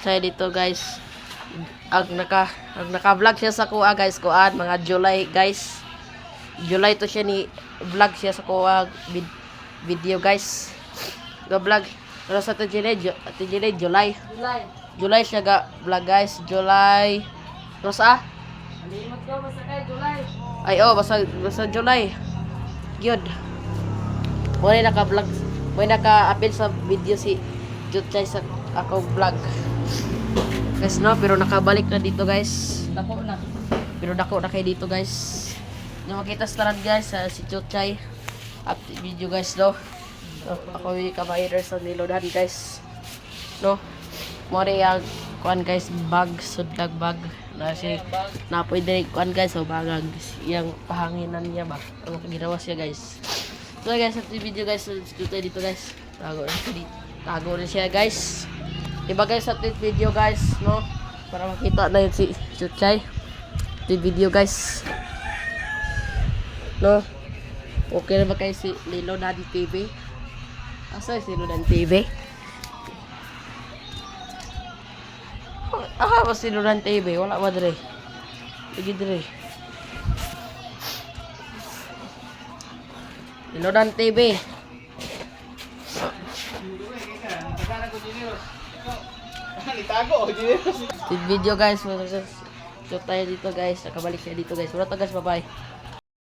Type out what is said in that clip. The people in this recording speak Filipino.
Chuchay dito guys. Naka-vlog siya sa kuha guys, kuan mga July guys. July to siya ni vlog siya sa kuha video guys. Go vlog. Pero sa July. July siya ga vlog guys. July. Rosa? Alimot ko basta kay July. Ay basta July. Good. Mo naka-vlog. Mo naka-upload sa video si Chuchay sa ako vlog. Guys no, pero nakabalik na dito guys. Dako na. Pero dako na kayo dito guys. Yung makita sa tanan guys si Chuchay. Update video guys no. Ako yung kabahider sa nilodan guys. No. Mori ang kuan guys bag, sudlag bag. Na si napoy direct kuan guys so bagag yang pahanginan niya ba. Ang ginawa siya guys. So guys, sa video guys, Chuchay dito guys. Tago rin siya guys. Diba guys, sa video guys, no? Para makita na yun si Chuchay. Ito video guys. No? Okay na ba kayo si Lilo Daddy TV? Asa si Lilo Daddy TV? Ba si Lilo Daddy TV? Wala ba dire? Sige dire. Lilo Daddy TV. Itago, Video guys, Chuchay dito guys. Nakabalik siya dito guys. Wala to guys, bye bye.